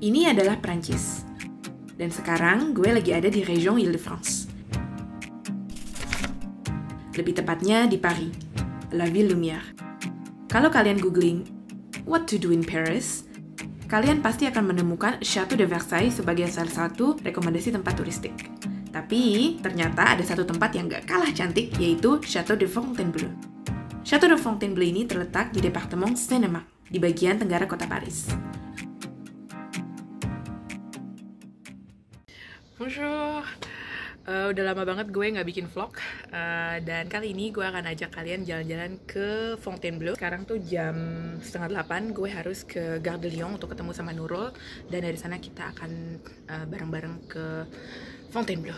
Ini adalah Prancis. Dan sekarang gue lagi ada di Région Île-de-France. Lebih tepatnya di Paris, La Ville Lumière. Kalau kalian googling what to do in Paris, kalian pasti akan menemukan Château de Versailles sebagai salah satu rekomendasi tempat turistik. Tapi ternyata ada satu tempat yang gak kalah cantik, yaitu Château de Fontainebleau. Château de Fontainebleau ini terletak di Departement Seine-et-Marne, di bagian tenggara kota Paris. Bonjour, udah lama banget gue nggak bikin vlog, dan kali ini gue akan ajak kalian jalan-jalan ke Fontainebleau. Sekarang tuh jam 7:30, gue harus ke Gare de Lyon untuk ketemu sama Nurul, dan dari sana kita akan bareng-bareng ke Fontainebleau.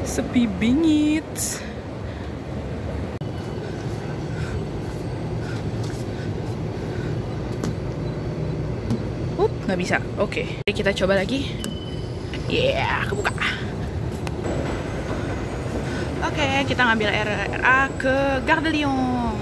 Sepi bingit. Nggak bisa. Oke. Jadi kita coba lagi. Yeah, kebuka. Oke, kita ngambil RRA ke Gare de Lyon.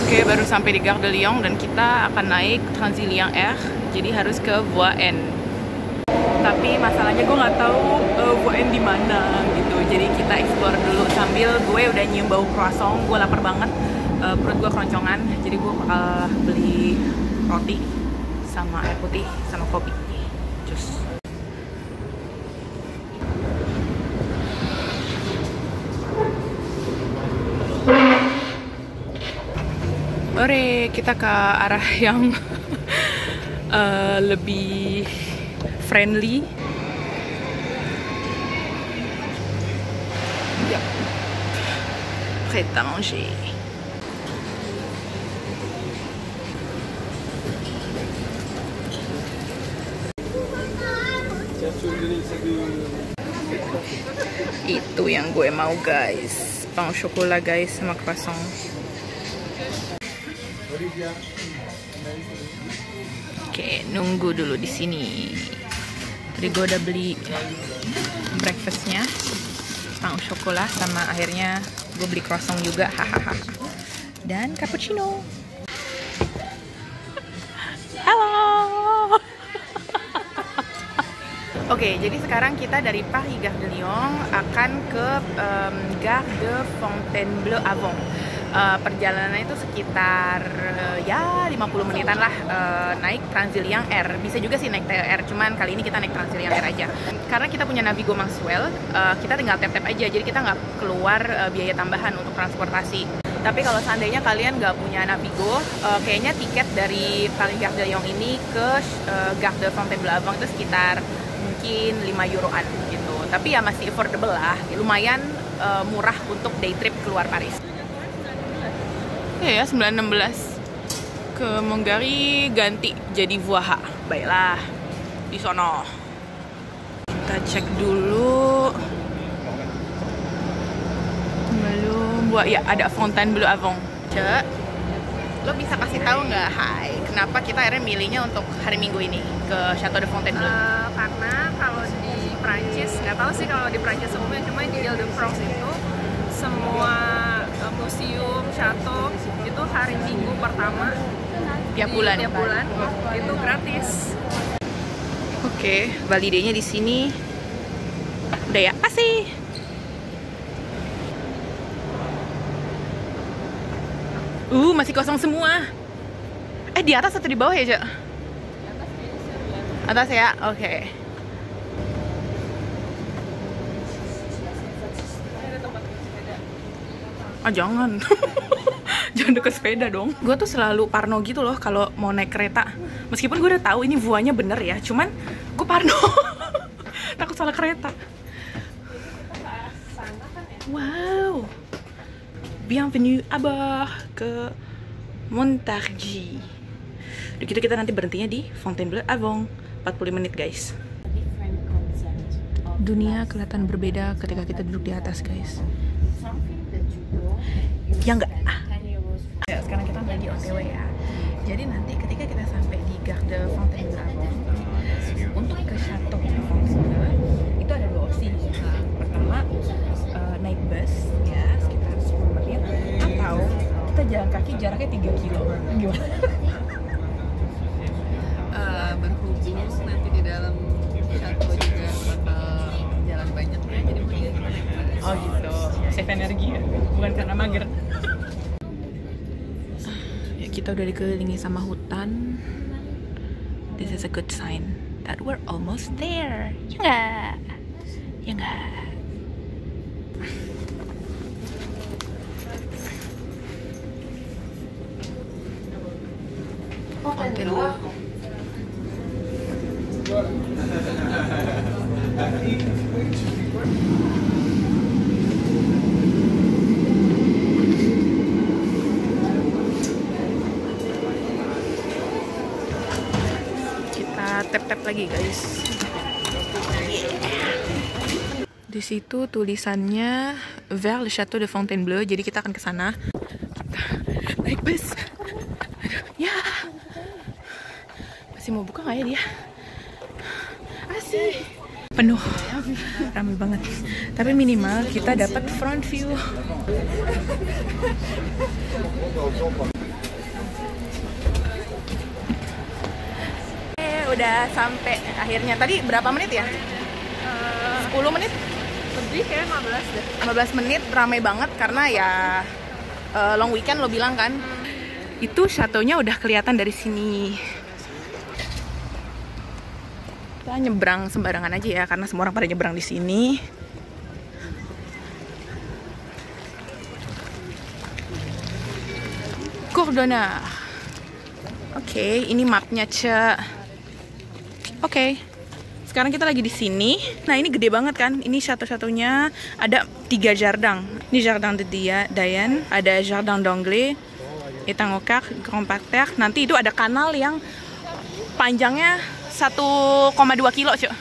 Oke, baru sampai di Gare de Lyon dan kita akan naik Transilien Air. Jadi harus ke Voie N. Tapi masalahnya gue nggak tahu Voie N di mana gitu. Jadi kita explore dulu sambil gue udah nyium bau croissant. Gue lapar banget, perut gue keroncongan. Jadi gue bakal beli roti sama air putih sama kopi. Cus. Oke, kita ke arah yang lebih friendly. Yep. Prêt à manger. Itu yang gue mau, guys. Pain chocolat, guys, sama croissant. Oke, nunggu dulu di sini. Tadi gue udah beli breakfastnya, pain chocolat, sama akhirnya gue beli croissant juga, hahaha. Dan cappuccino. Halo. Oke, jadi sekarang kita dari Paris Gare de Lyon akan ke Gare de Fontainebleau Avon. Perjalanannya itu sekitar ya 50 menitan lah, naik Transilien Air. Bisa juga sih naik TR, cuman kali ini kita naik Transilien Air aja. Karena kita punya Navigo Maxwell, kita tinggal tap-tap aja, jadi kita nggak keluar biaya tambahan untuk transportasi. Tapi kalau seandainya kalian nggak punya Navigo, kayaknya tiket dari Paris Gare de Lyon ini ke Gare de Fontainebleau Avon itu sekitar mungkin 5 euroan gitu. Tapi ya masih affordable lah, lumayan murah untuk day trip keluar Paris. Ya, 9:16 ke Monggari ganti jadi Voie. Baiklah, di sono. Kita cek dulu. Belum buat ya, ada Fontainebleau Avon. Cek, lo bisa kasih tahu nggak, hai, kenapa kita akhirnya milihnya untuk hari Minggu ini ke Château de Fontainebleau? Karena kalau di Prancis, nggak tahu sih kalau di Prancis umumnya, cuma di Île-de-France itu semua museum, chateau itu hari Minggu pertama tiap bulan itu gratis. Oke, validenya di sini. Udah ya, kasih. Masih kosong semua. Di atas atau di bawah ya, Cak? Atas ya, oke. Jangan. Jangan deket sepeda dong. Gue tuh selalu parno gitu loh kalau mau naik kereta. Meskipun gue udah tahu ini voie-nya bener ya, cuman gue parno. Takut salah kereta. Wow. Bienvenue à bord ke Montargis. Udah gitu kita nanti berhentinya di Fontainebleau Avon. 40 menit, guys. Dunia kelihatan berbeda ketika kita duduk di atas, guys. Ya enggak. Ya, sekarang kita lagi OTW ya. Jadi nanti ketika kita sampai di Gare de Fontainebleau Fontainebleau Avon. Untuk ke Chateau de Fontainebleau itu ada 2 opsi. Pertama, naik bus ya sekitar 10 menit, atau kita jalan kaki jaraknya 3 kilo. Gimana? Berhubung nanti di dalam chateau juga bakal jalan banyak ya, jadi mendingan kita naik bus. Oh gitu, save energi ya, bukan karena mager. Ya, kita udah dikelilingi sama hutan. This is a good sign that we're almost there. Ya nggak? Ya nggak? Fontainebleau. Kita tap-tap lagi guys. Di situ tulisannya vers le Château de Fontainebleau, jadi kita akan ke sana. Naik bus. Ya. Masih mau buka nggak ya dia? Asik. Penuh. Ramai banget. Tapi minimal kita dapat front view. Udah sampai akhirnya. Tadi berapa menit ya? 10 menit? Lebih kayak 15 deh. 15 menit, ramai banget karena ya long weekend lo bilang kan. Itu chateau-nya udah kelihatan dari sini. Kita nyebrang sembarangan aja ya karena semua orang pada nyebrang di sini. Cour d'honneur. Oke, ini mapnya, Ce. Oke. Sekarang kita lagi di sini. Nah, ini gede banget kan? Ini chateau-chateaunya ada 3 jardin. Ini Jardin de Diane, ada Jardin d'Anglais, Étang au Quart, Grand Parterre. Nanti itu ada kanal yang panjangnya 1,2 kilo, cuy.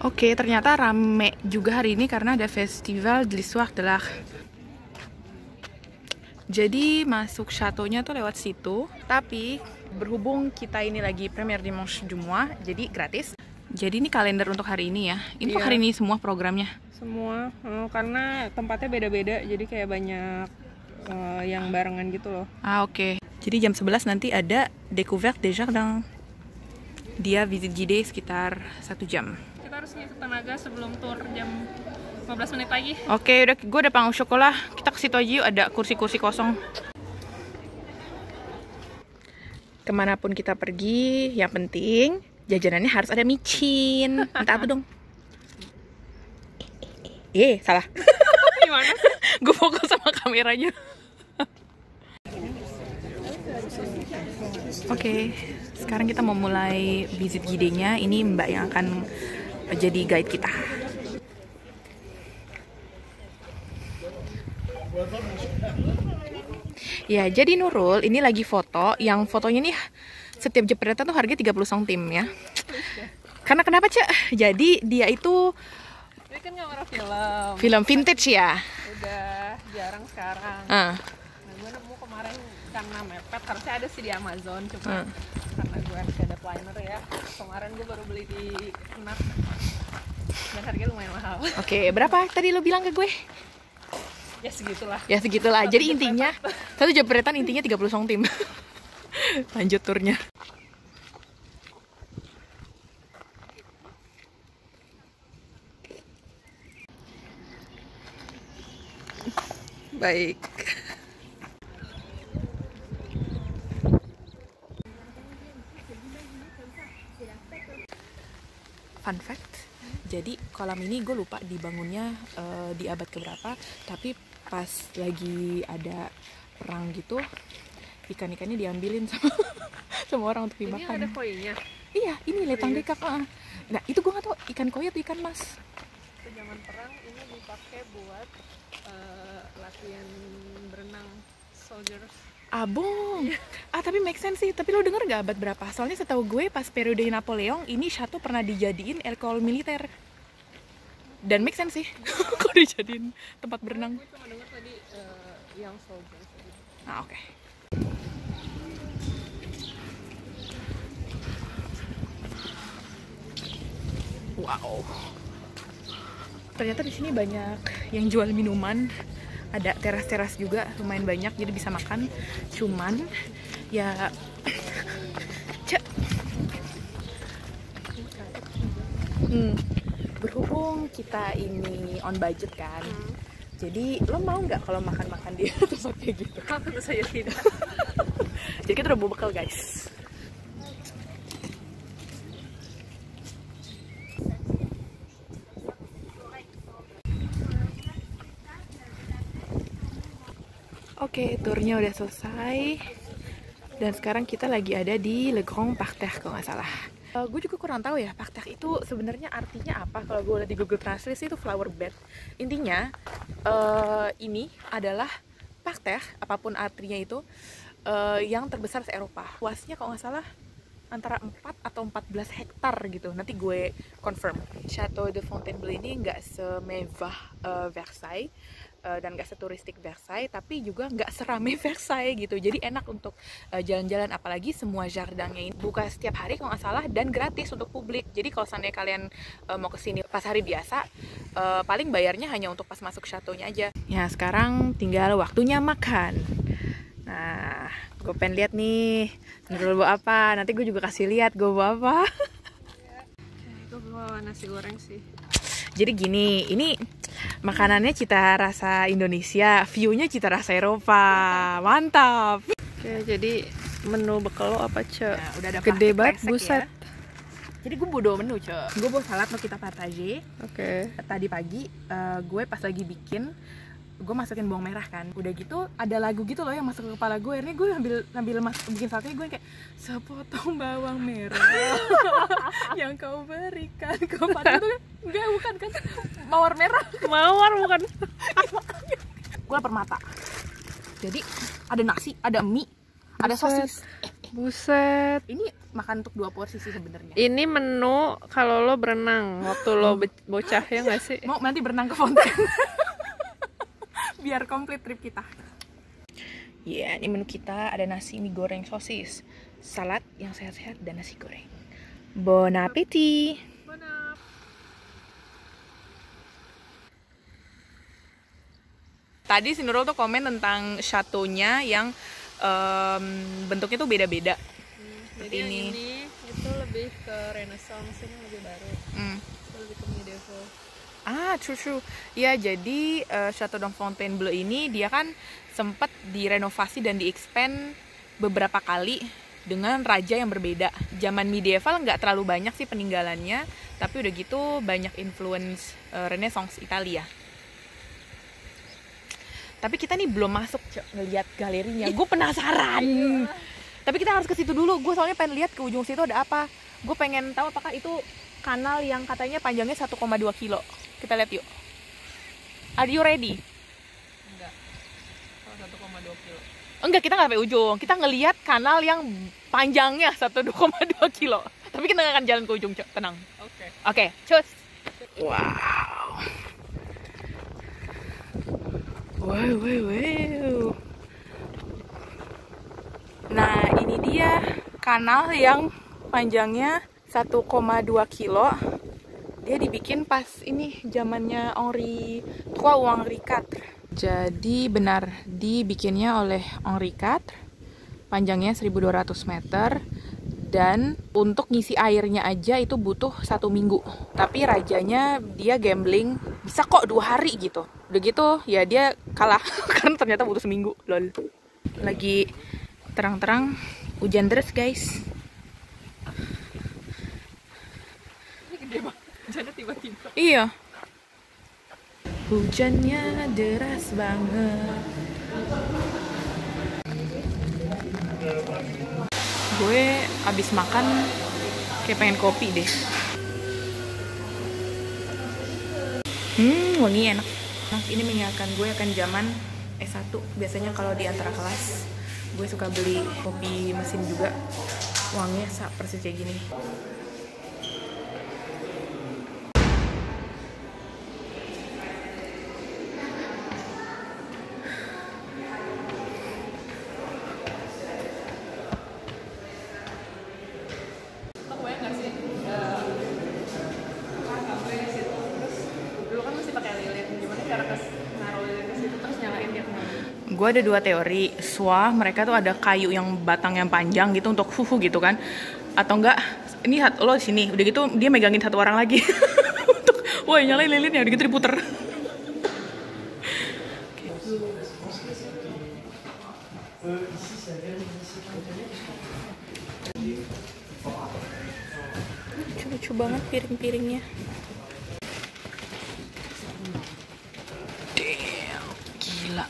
Oke, ternyata rame juga hari ini karena ada Festival de l'Histoire de l'Art. Jadi masuk château-nya tuh lewat situ, tapi berhubung kita ini lagi Premier Dimanche du Mois, jadi gratis. Jadi ini kalender untuk hari ini ya. Ini tuh hari ini semua programnya. Semua, karena tempatnya beda-beda, jadi kayak banyak yang barengan gitu loh. Ah, oke. Jadi jam 11 nanti ada Découverte des Jardins. Dia visit guidé sekitar 1 jam. Kita harus ngisi tenaga sebelum tour jam 15 menit lagi. Oke, gue udah panggung sekolah. Kita ke situ aja yuk, ada kursi-kursi kosong. Kemanapun kita pergi, yang penting jajanannya harus ada micin. Minta apa dong? Salah. Gimana sih? Gue fokus sama kameranya. Oke, sekarang kita mau mulai visit guide-nya. Ini Mbak yang akan jadi guide kita. Ya, jadi Nurul ini lagi foto. Yang fotonya nih setiap jepretan tuh harganya 30 cm ya. Karena kenapa, Cek? Jadi dia itu Ini kan kamera film vintage ya. udah jarang sekarang. Nah, gue nemu kemarin karena mepet, harusnya ada sih di Amazon, cuma karena gue harus ada planner ya. Kemarin gue baru beli di Fnac dan harganya lumayan mahal. Oke, berapa tadi lo bilang ke gue? Ya segitulah. Ya segitulah. Jadi intinya satu jepretan intinya 30 cm. Lanjut turnya. Baik. Fun fact, jadi kolam ini gue lupa dibangunnya di abad keberapa, tapi pas lagi ada perang gitu, ikan-ikannya diambilin sama orang untuk dimakan. Ini ada koinnya. Iya, ini letang dekak. Nah, itu gue gak tau ikan koi atau ikan mas. Itu zaman perang ini dipakai buat latihan berenang soldiers. Abong. Tapi make sense sih. Tapi lo denger gak abad berapa? Soalnya setahu gue pas periode Napoleon ini chateau pernah dijadiin école militer. Dan make sense sih. dijadiin tempat berenang. Gue cuma denger tadi yang sober. Nah, oke. Wow. Ternyata di sini banyak yang jual minuman. Ada teras-teras juga lumayan banyak, jadi bisa makan. Cuman ya berhubung kita ini on budget kan. Jadi lo mau nggak kalau makan-makan di tempat kayak gitu? Tentu saja tidak. Jadi kita udah bawa bekal, guys. Oke, turnya udah selesai. Dan sekarang kita lagi ada di Le Grand Parterre kalau nggak salah. Gue juga kurang tahu ya, parterre itu sebenarnya artinya apa. Kalau gue lihat di Google Translate itu flower bed. Intinya ini adalah parterre, apapun artinya itu, yang terbesar se-Eropa. Luasnya kalau nggak salah antara 4 atau 14 hektar gitu. Nanti gue confirm. Château de Fontainebleau ini nggak semewah Versailles dan nggak seturistik Versailles, tapi juga nggak serame Versailles gitu. Jadi enak untuk jalan-jalan, apalagi semua jardinnya ini buka setiap hari kalau nggak salah dan gratis untuk publik. Jadi kalau seandainya kalian mau kesini pas hari biasa, paling bayarnya hanya untuk pas masuk château-nya aja. Ya sekarang tinggal waktunya makan. Nah, gue pengen lihat nih Nurul bawa apa. Nanti gue juga kasih lihat gue bawa apa. Gue bawa nasi goreng sih. Jadi gini, ini makanannya cita rasa Indonesia, view-nya cita rasa Eropa. Mantap. Oke, jadi menu bekal lo apa, Ce? Nah, udah ada gede banget, buset. Ya. Jadi gue bawa 2 menu, Ce. Gue bawa salad kita partage. Oke. Tadi pagi gue pas lagi bikin, gue masukin bawang merah kan. Udah gitu ada lagu gitu loh yang masuk ke kepala gue. Akhirnya gue ngambil bikin salatnya, gue kayak sepotong bawang merah yang kau berikan kepada itu kan. Enggak, bukan kan, mawar merah. Mawar bukan. Gue lapar mata. Jadi ada nasi, ada mie, ada sosis. Buset. Ini makan untuk 2 porsi sih sebenarnya. Ini menu kalau lo berenang waktu lo bocah, ya nggak sih? Mau nanti berenang ke fonten. Biar komplit trip kita. Ya, ini menu kita. Ada nasi, mie goreng, sosis, salad yang sehat-sehat, dan nasi goreng. Bon appétit. Tadi si Nurul tuh komen tentang chateau-nya yang bentuknya tuh beda-beda. Jadi yang ini itu lebih ke Renaissance, ini lebih baru. Lebih ke medieval. Ah, true. Ya, jadi Château de Fontainebleau ini dia kan sempat direnovasi dan di-expand beberapa kali dengan raja yang berbeda. Zaman medieval nggak terlalu banyak sih peninggalannya, tapi udah gitu banyak influence Renaissance Italia. Tapi kita nih belum masuk ngeliat galerinya. Gue penasaran. Tapi kita harus ke situ dulu. Gue soalnya pengen lihat ke ujung situ ada apa. Gue pengen tahu apakah itu kanal yang katanya panjangnya 1,2 kilo. Kita lihat yuk. Are you ready? Enggak. Kalau 1,2 kilo. Enggak, kita nggak sampai ujung. Kita ngelihat kanal yang panjangnya 1,2 kilo. Tapi kita nggak akan jalan ke ujung, tenang. Oke, cus. Wow. Wow. Nah, ini dia kanal yang panjangnya 1,2 kilo. Dia dibikin pas ini zamannya Henri III ou Henri IV. Jadi benar dibikinnya oleh Henri IV. Panjangnya 1200 meter. Dan untuk ngisi airnya aja itu butuh 1 minggu. Tapi rajanya dia gambling bisa kok 2 hari gitu. Udah gitu ya dia kalah karena ternyata butuh seminggu. Lol. Lagi terang-terang hujan deras, guys. Ini gede banget. Hujannya tiba-tiba. Iya. Hujannya deras banget. Gue abis makan kayak pengen kopi deh. Wangi enak. Nah, ini mengingatkan gue akan zaman S1. Biasanya kalau di antara kelas gue suka beli kopi mesin juga. Wanginya persis kayak gini. cara naruh ke situ terus nyalain dia kemana? Gue ada 2 teori. Mereka tuh ada kayu yang batang yang panjang gitu untuk gitu kan. Atau enggak, ini lo di sini, udah gitu dia megangin satu orang lagi. Untuk, woi nyalain lilinnya, udah gitu diputer. Lucu banget piring-piringnya. Damn, gila.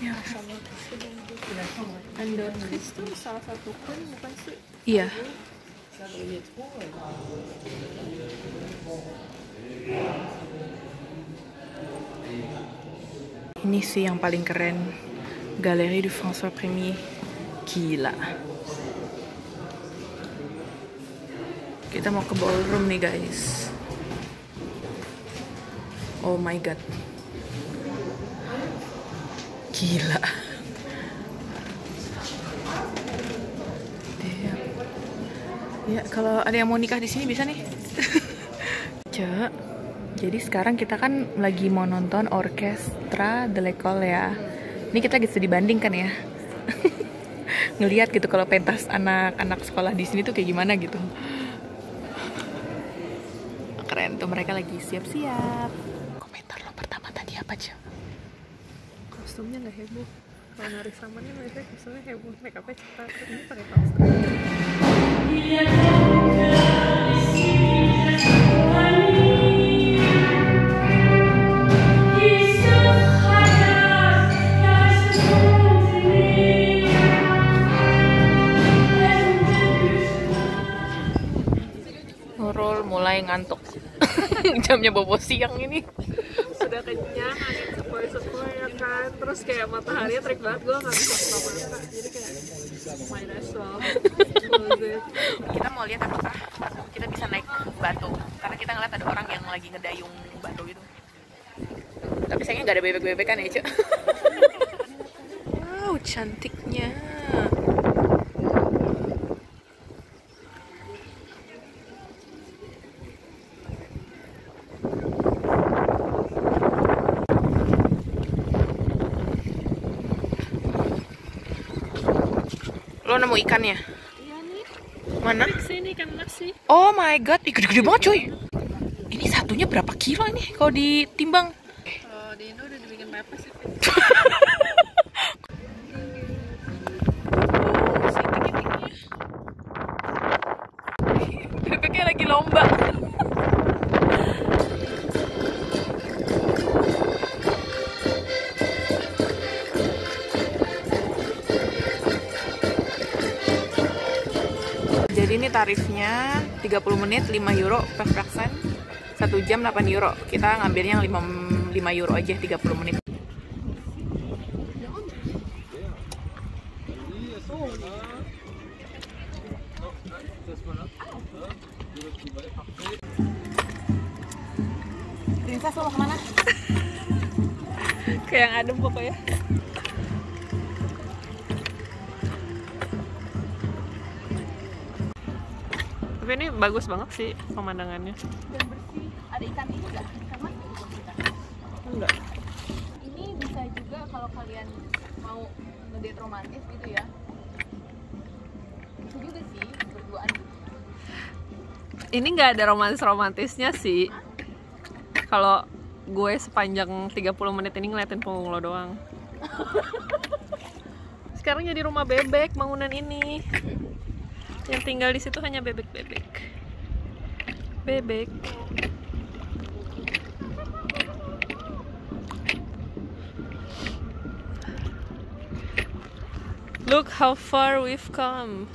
Ya, Andotris tuh salah satu queen bukan sih? iya. Ini sih yang paling keren. Galerie du François Premier. Gila. Kita mau ke ballroom nih guys. Oh my god. Gila. Damn. Ya kalau ada yang mau nikah di sini bisa nih. Cek. Jadi sekarang kita kan lagi mau nonton Orchestre de l'École ya. Ini kita gitu dibandingkan ya. Ngelihat gitu kalau pentas anak-anak sekolah di sini tuh kayak gimana gitu. Keren tuh, mereka lagi siap-siap. Komentar lo pertama tadi apa, Cek? Kostumnya nggak heboh. Kalau nari samannya mereka kostumnya heboh. Make upnya cepat. Ini pakai kaos. Nurul mulai ngantuk. Jamnya bobo siang ini. Sudah kenyang, angin sepoi-sepoi ya kan. Terus kayak mataharinya terik banget, gue nggak bisa buka mata. Jadi kayak might as well close it. Kita mau lihat apakah kita bisa naik batu. Karena kita ngeliat ada orang yang lagi ngedayung batu gitu. Tapi sayangnya nggak ada bebek-bebekan ya, Cek. Wow, cantiknya. Lo nemu ikannya? Iya nih. Mana? Sini kan nasi. Oh my god, gede-gede banget coy. Ini satunya berapa kilo ini kalau ditimbang? Kalau di Indo udah dibikin pepes sih. Bebeknya lagi lomba. Jadi ini tarifnya 30 menit 5 euro per person, 1 jam 8 euro. Kita ngambilnya yang 5 euro aja 30 menit. Princess, lo mau kemana? Kayak yang adem pokoknya. Tapi ini bagus banget sih pemandangannya. Dan bersih. Ada ikan ini nggak? Ikan mas juga? Enggak. Ini bisa juga kalau kalian mau ngedate romantis gitu ya. Itu juga sih, berduaan. Ini nggak ada romantisnya sih. Kalau gue sepanjang 30 menit ini ngeliatin punggung lo doang. Sekarang jadi rumah bebek bangunan ini. Yang tinggal di situ hanya bebek-bebek. Bebek. Look how far we've come.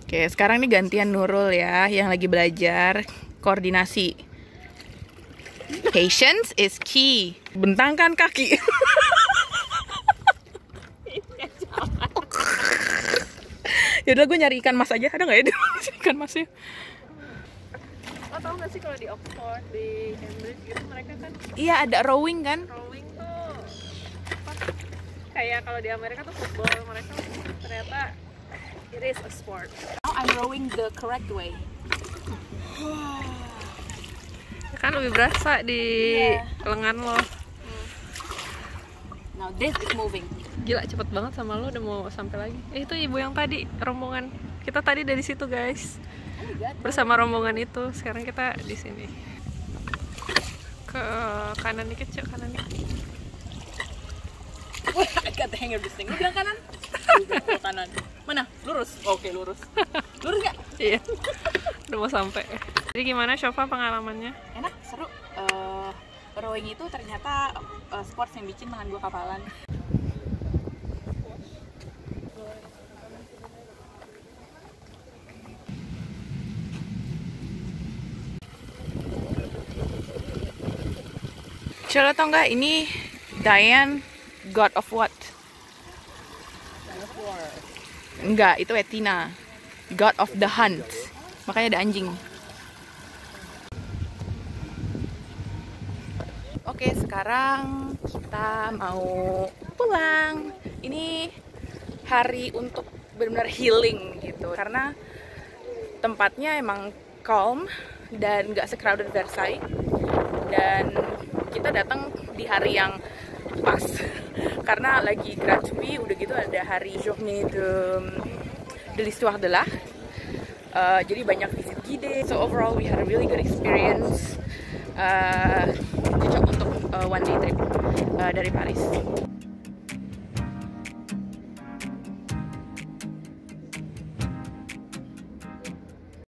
Oke, sekarang nih gantian Nurul ya, yang lagi belajar koordinasi. Patience is key. Bentangkan kaki. Yaudah, gue nyari ikan mas aja. Ada nggak ya ikan masnya? Lo tau gak sih kalau di Oxford, di Cambridge gitu mereka kan Iya, ada rowing kan? rowing tuh apa, kayak kalau di Amerika tuh football, mereka ternyata It is a sport. Now I'm rowing the correct way. Kan lebih berasa di lengan lo. Now this is moving. Gila cepet banget sama lo, udah mau sampai lagi. Itu ibu yang tadi rombongan. Kita tadi dari situ guys. Bersama rombongan itu. Sekarang kita di sini. Ke kanan dikit, cek kanan. I got the hang of this thing. Lu bilang kanan? Lu bilang kanan. Mana? Lurus? Oke, lurus. Lurus gak? Iya. Udah mau sampai. Jadi gimana Shofa pengalamannya? Enak, seru. Rowing itu ternyata sport yang bikin tangan gue kapalan. Coba tau nggak ini Diane God of what? Enggak, itu Etina God of the Hunt. Makanya ada anjing. Oke, sekarang kita mau pulang. Ini hari untuk benar-benar healing gitu. Karena tempatnya emang calm dan nggak se-crowded Versailles. Dan kita datang di hari yang pas karena lagi gratuit, udah gitu ada hari journée de l'histoire de l'art. Jadi banyak visit guide. So overall we had a really good experience. Cocok untuk one day trip dari Paris.